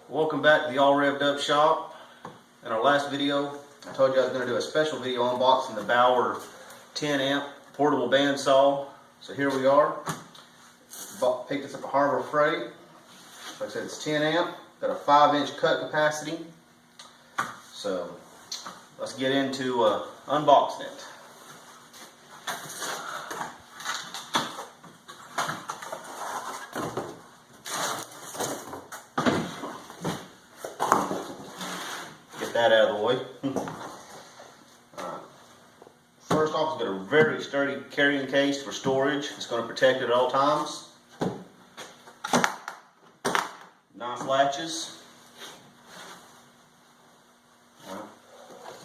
Welcome back to the All Revved Up Shop. In our last video, I told you I was going to do a special video unboxing the Bauer 10 amp portable bandsaw. So here we are. Picked this up at Harbor Freight. Like I said, it's 10 amp, got a 5-inch cut capacity. So let's get into unboxing it. That out of the way. Alright. First off, it's got a very sturdy carrying case for storage. It's going to protect it at all times. Nice latches.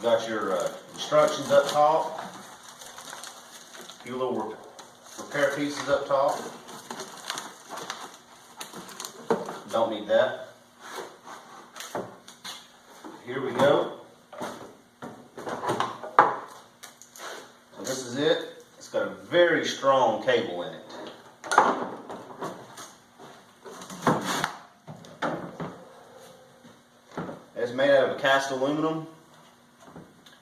Got your instructions up top. A few little repair pieces up top. Don't need that. Here we go. So this is it. It's got a very strong cable in it. It's made out of a cast aluminum.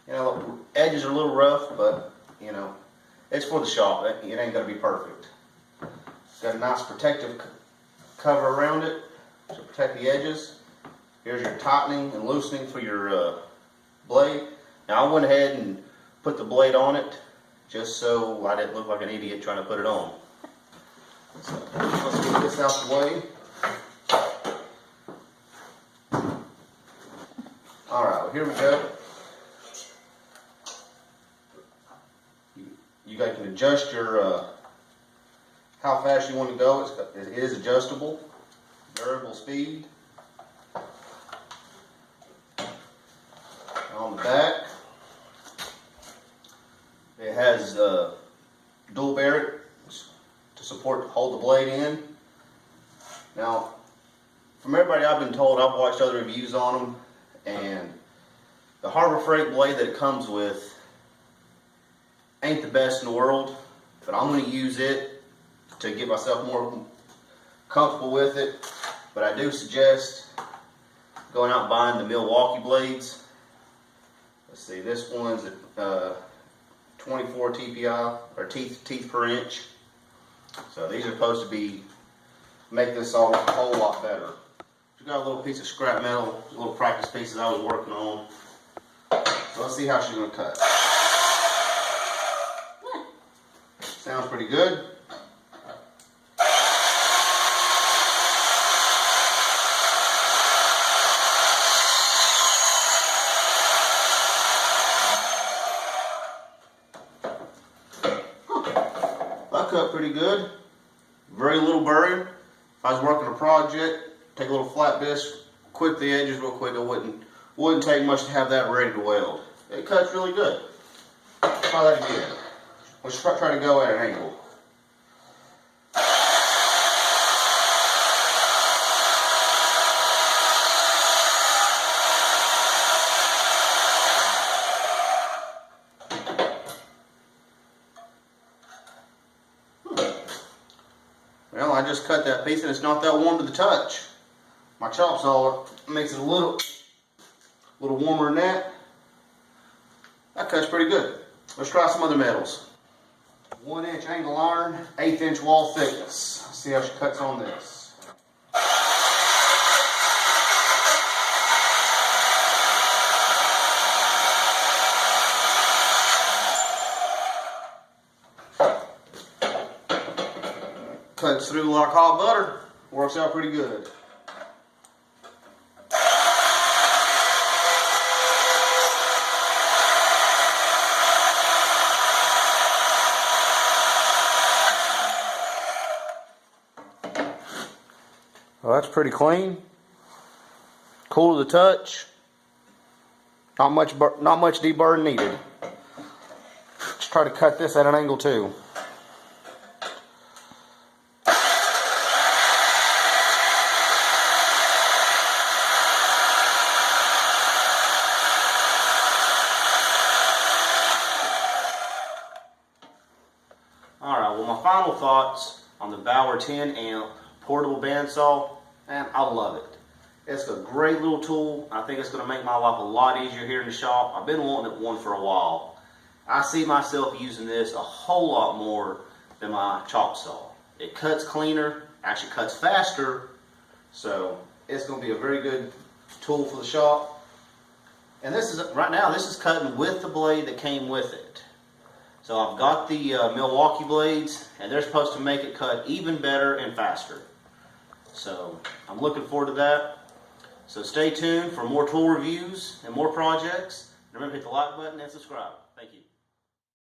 You know, edges are a little rough, but you know, it's for the shop. It ain't gonna be perfect. It's got a nice protective cover around it to protect the edges. Here's your tightening and loosening for your blade. Now I went ahead and put the blade on it just so I didn't look like an idiot trying to put it on. So let's get this out the way. Alright, well, here we go. You guys can adjust your how fast you want to go. It is adjustable, variable speed. On the back, it has dual barrett to hold the blade in. Now, from everybody I've been told, I've watched other reviews on them, and the Harbor Freight blade that it comes with ain't the best in the world, but I'm going to use it to get myself more comfortable with it. But I do suggest going out and buying the Milwaukee blades. Let's see, this one's at 24 TPI, or teeth per inch. So these are supposed to make this all a whole lot better. We've got a little piece of scrap metal, little practice pieces I was working on. So let's see how she's going to cut. Sounds pretty good. Cut pretty good. Very little burring. If I was working a project, take a little flat bisque, quit the edges real quick. It wouldn't take much to have that ready to weld. It cuts really good. Try that again. Let's try to go at an angle. Well, I just cut that piece and it's not that warm to the touch. My chop saw makes it a little warmer than that. That cuts pretty good. Let's try some other metals. 1-inch angle iron, 1/8 wall thickness. Let's see how she cuts on this. Cuts through like hot butter. Works out pretty good. Well, that's pretty clean. Cool to the touch. Not much deburring needed. Let's try to cut this at an angle too. Alright, well, my final thoughts on the Bauer 10 amp portable bandsaw, man, I love it. It's a great little tool. I think it's going to make my life a lot easier here in the shop. I've been wanting one for a while. I see myself using this a whole lot more than my chop saw. It cuts cleaner, actually cuts faster, so it's going to be a very good tool for the shop. And this is, right now, this is cutting with the blade that came with it. So I've got the Milwaukee blades, and they're supposed to make it cut even better and faster. So I'm looking forward to that. So stay tuned for more tool reviews and more projects. Remember to hit the like button and subscribe.